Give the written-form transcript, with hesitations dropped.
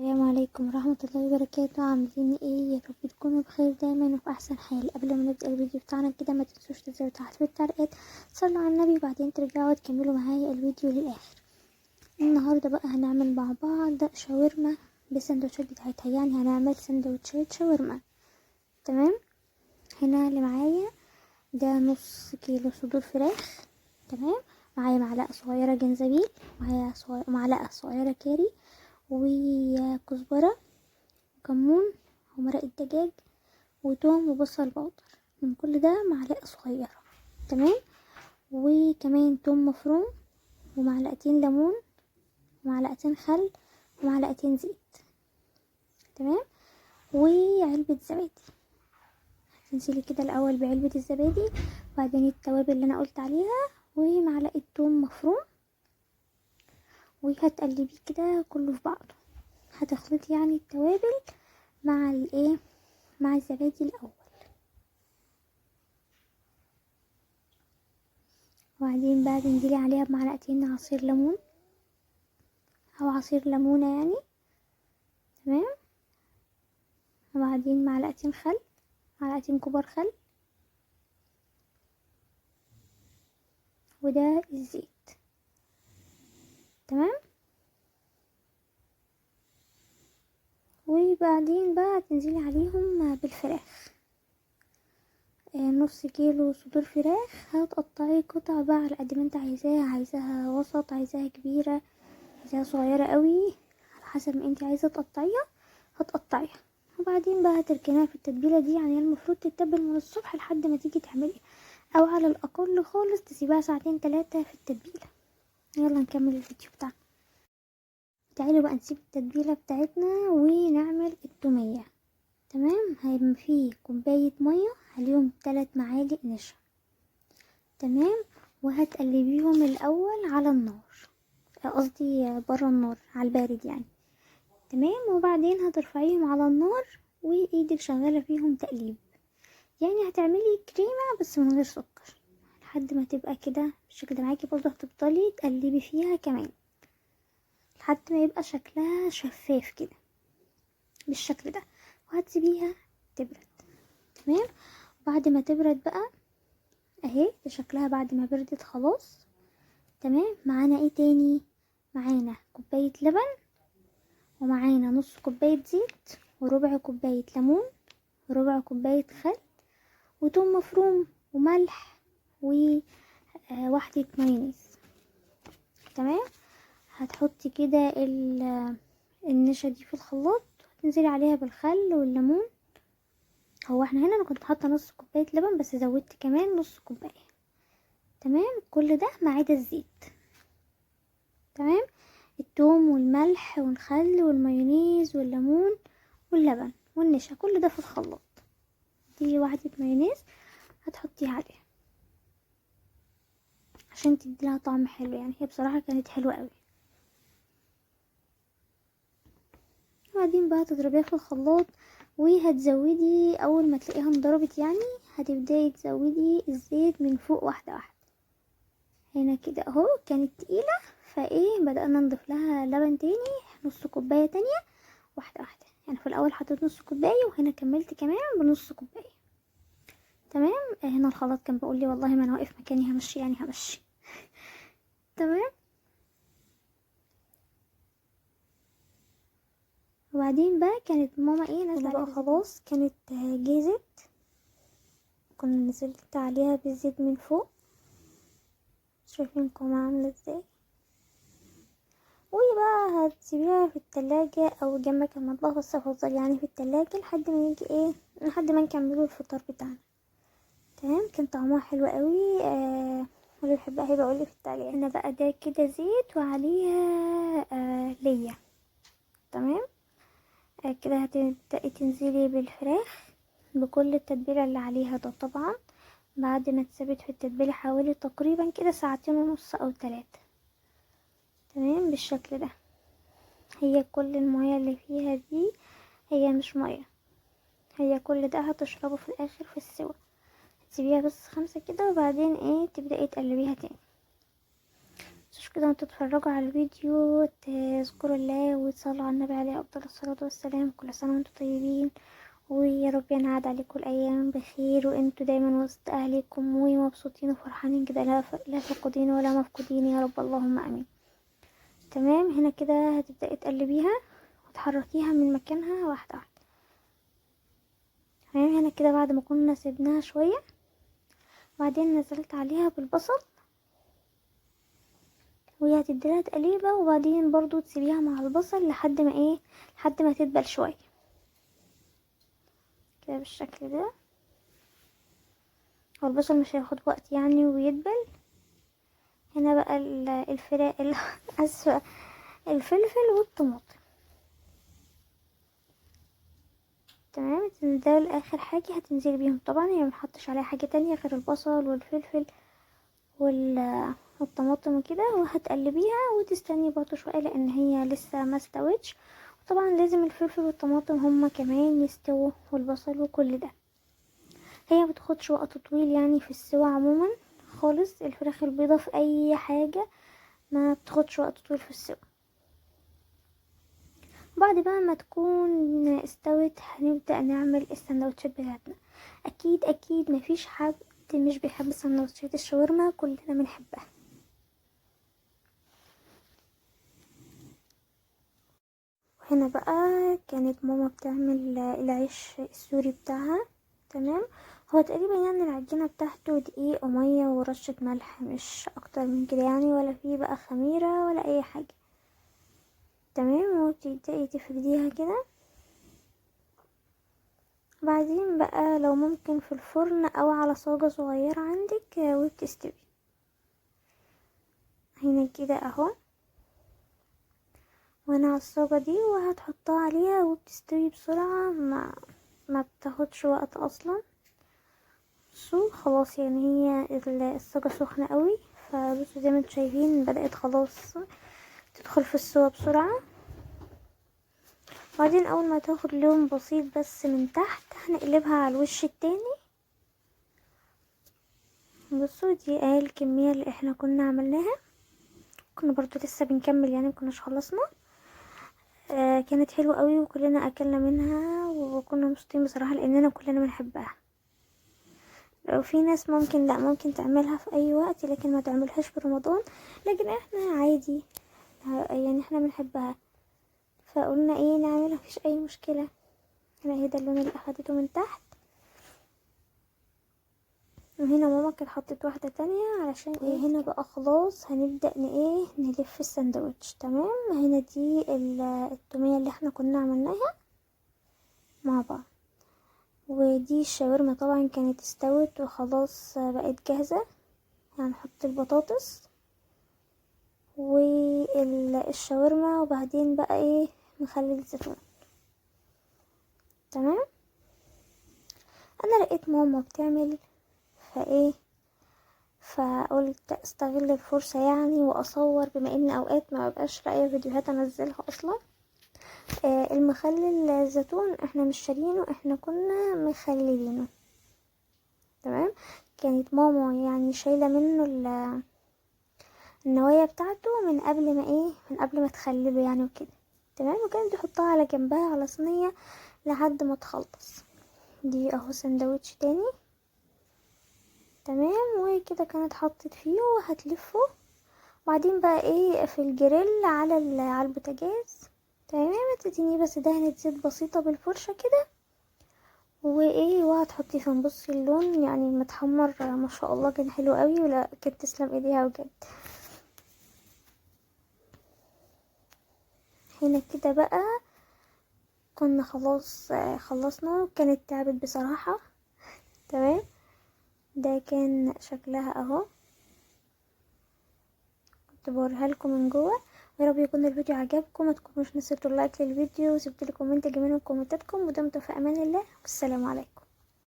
السلام عليكم ورحمة الله وبركاته. عاملين ايه؟ يا رب تكونوا بخير دايما وفي احسن حال. قبل ما نبدأ الفيديو بتاعنا كده ما تنسوش تنزلوا تحت في التعليقات صلوا على النبي، وبعدين ترجعوا تكملوا معايا الفيديو للاخر. النهاردة بقى هنعمل مع بعض شاورما بالسندوتشات بتاعتها، يعني هنعمل سندوتشات شاورما. تمام. هنا اللي معايا ده نص كيلو صدور فراخ. تمام. معايا معلقة صغيرة جنزبيل، معايا معلقة صغيرة كاري، وكزبرة وكمون ومرق الدجاج وتوم وبصل بودر. من كل ده معلقة صغيرة. تمام. وكمان توم مفروم ومعلقتين ليمون ومعلقتين خل ومعلقتين زيت. تمام. وعلبة زبادي. هتنزلي كده الاول بعلبة الزبادي، وبعدين التوابل اللي انا قلت عليها ومعلقة توم مفروم، وهتقلبيه كده كله في بعضه. هتخلطي يعني التوابل مع الايه، مع الزبادي الاول، وبعدين بقى تنزلي عليها بمعلقتين عصير ليمون او عصير ليمونة يعني. تمام. وبعدين معلقتين خل، معلقتين كبار خل، وده الزيت. تمام. وبعدين بقى تنزلي عليهم بالفراخ. نص كيلو صدور فراخ هتقطعي قطع بقى على قد ما انت عايزاها، عايزاها وسط، عايزاها كبيرة، عايزاها صغيرة قوي، على حسب ما انت عايزة تقطعيها هتقطعيها. وبعدين بقى تركنيها في التتبيلة دي، يعني المفروض تتبل من الصبح لحد ما تيجي تعملي، او على الاقل خالص تسيبها ساعتين 3 في التتبيلة. يلا نكمل الفيديو بتاعنا. تعالوا بقى نسيب التتبيلة بتاعتنا ونعمل التومية. تمام. هيبقى فيه كوباية مية عليهم 3 معالق نشا. تمام. وهتقلبيهم الاول على النار، قصدي برا النار على البارد يعني. تمام. وبعدين هترفعيهم على النار وايدك شغالة فيهم تقليب، يعني هتعملي كريمة بس من غير سكر لحد ما تبقى كده بالشكل ده معاكي. برضه هتفضلي تقلبي فيها كمان لحد ما يبقى شكلها شفاف كده بالشكل ده، وهتسيبيها تبرد. تمام. بعد ما تبرد بقى اهي ده شكلها بعد ما بردت خلاص. تمام. معانا ايه تاني؟ معانا كوباية لبن، ومعانا نص كوباية زيت، وربع كوباية ليمون، وربع كوباية خل، وتوم مفروم، وملح، وواحدة مايونيز. تمام. هتحطي كده النشا دي في الخلاط، وتنزلي عليها بالخل والليمون. هو احنا هنا انا كنت حاطه نص كوبايه لبن بس زودت كمان نص كوبايه. تمام. كل ده ما عدا الزيت. تمام. الثوم والملح والخل والمايونيز والليمون واللبن والنشا كل ده في الخلاط. دي واحده مايونيز هتحطيها عليها عشان تديلها طعم حلو، يعني هي بصراحه كانت حلوه قوي. وبعدين بقى تضربيها في الخلاط، وهتزودي اول ما تلاقيها انضربت يعني هتبداي تزودي الزيت من فوق واحده واحده. هنا كده اهو كانت تقيله، فايه بدأنا نضيف لها لبن تاني نص كوبايه تانية واحده واحده. يعني في الاول حطيت نص كوبايه، وهنا كملت كمان بنص كوبايه. تمام. هنا الخلاط كان بيقول لي والله ما انا واقف مكاني همشي، يعني همشي. تمام. وبعدين بقى كانت ماما ايه نازله بقى خلاص كانت جهزت، كنا نزلت عليها بالزيت من فوق. شايفينكم عامله ازاي. وبقى هتسيبيها في التلاجة او جنبك المطبخ، بس افضل يعني في التلاجة لحد ما يجي ايه، لحد ما نكملوا الفطار بتاعنا. تمام. كان طعمها حلو قوي. واللي بيحبها هيبقى قولي في التعليق. هنا بقى ده كده زيت وعليها ليا. تمام. كده هتبدأي تنزلي بالفراخ بكل التتبيلة اللي عليها ده طبعا بعد ما تثبت في التتبيلة حوالي تقريبا كده 2.5 ساعة او 3. تمام. بالشكل ده. هي كل المياه اللي فيها دي هي مش مياه، هي كل ده هتشربه في الاخر في السوا. تسيبيها بس 5 كده، وبعدين ايه تبدأي تقلبيها تاني. متنسوش كده وانتوا تتفرجوا على الفيديو تذكروا الله وتصلوا على النبي عليه افضل الصلاة والسلام. كل سنة وانتوا طيبين، ويا رب ينعاد عليكم الايام بخير، وانتوا دايما وسط اهلكم ومبسوطين وفرحانين كده، لا فاقدين ولا مفقودين يا رب، اللهم امين. تمام، هنا كده هتبدأي تقلبيها وتحركيها من مكانها واحدة واحدة. تمام، هنا كده بعد ما كنا سيبناها شوية، وبعدين نزلت عليها بالبصل، وهي هتديلها تقليبة، وبعدين برضو تسيبيها مع البصل لحد ما لحد ما تدبل شوية كده بالشكل ده. هو البصل مش هياخد وقت يعني ويدبل. هنا بقى الفراخ اسفة، الفلفل والطماطم. تمام، دول اخر حاجة هتنزلي بيهم. طبعا هي منحطش عليها حاجة تانية غير البصل والفلفل والطماطم وكده، وهتقلبيها وتستني برضو شوية لان هي لسه ما استوتش. وطبعا لازم الفلفل والطماطم هما كمان يستووا، والبصل وكل ده. هي مبتاخدش وقت طويل يعني في السوا عموما خالص. الفراخ البيضة في اي حاجة ما بتاخدش وقت طويل في السوا. بعد بقى ما تكون استوت هنبدأ نعمل السندوتشات بتاعتنا. اكيد مفيش حد مش بيحب سندوتشات الشاورما، كلنا بنحبها. وهنا بقى كانت ماما بتعمل العيش السوري بتاعها. تمام، هو تقريبا يعني العجينة بتاعته دقيق ومية ورشة ملح، مش اكتر من كده يعني، ولا فيه بقى خميرة ولا اي حاجة. تمام، وبتبدأي تفرديها كده. بعدين بقى لو ممكن في الفرن او على صاجة صغيرة عندك وبتستوي. هنا كده اهو، وانا على الصاجة دي وهتحطها عليها وبتستوي بسرعة، ما بتاخدش وقت اصلا. خلاص يعني هي الصاجة سخنة قوي، فبصوا زي ما انتم شايفين بدأت خلاص تدخل في السوا بسرعة. بعدين اول ما تاخد لون بسيط بس من تحت هنقلبها على الوش التاني. بصوا دي الكمية اللي احنا كنا عملناها، كنا برضو لسه بنكمل يعني مكناش خلصنا. كانت حلوة قوي وكلنا اكلنا منها وكنا مبسوطين بصراحة لاننا كلنا بنحبها. لو في ناس ممكن تعملها في اي وقت لكن ما تعملهاش في رمضان، لكن احنا عادي يعني احنا بنحبها، فقلنا نعملها، مفيش اي مشكلة. هنا ده اللون اللي اخدته من تحت. وهنا ماما كانت حطت واحدة تانية علشان هنا بقى خلاص هنبدأ نلف الساندوتش. تمام، هنا دي التومية اللي احنا كنا عملناها مع بعض، ودي الشاورما طبعا كانت استوت وخلاص بقت جاهزة. هنحط البطاطس والشاورما، وبعدين بقى مخلل الزيتون. تمام، انا لقيت ماما بتعمل فقلت استغل الفرصة يعني واصور، بما ان اوقات ما ببقاش لاقيه فيديوهات انزلها اصلا. المخلل الزيتون احنا مش شارينه، احنا كنا مخللينه. تمام، كانت ماما يعني شايله منه النوايا بتاعته من قبل ما من قبل ما تخلله يعني وكده. تمام، وكانت تحطها على جنبها على صينيه لحد ما تخلص. دي اهو سندوتش تاني. تمام، وكده كانت حطت فيه وهتلفه، وبعدين بقى في الجريل على البوتاجاز. تمام، تديني بس دهنة زيت بسيطة بالفرشة كده وهتحطيه في. بصي اللون يعني متحمر ما شاء الله، كان حلو قوي، ولا كانت تسلم ايديها بجد. هنا كده بقى كنا خلاص خلصنا، كانت تعبت بصراحة. تمام، ده كان شكلها اهو، كنت بوريها لكم من جوه. يا رب يكون الفيديو عجبكم، ما تكونوش نسيتوا اللايك للفيديو وسبتوا لي كومنت جميل من كومنتاتكم، ودمتم في امان الله، والسلام عليكم.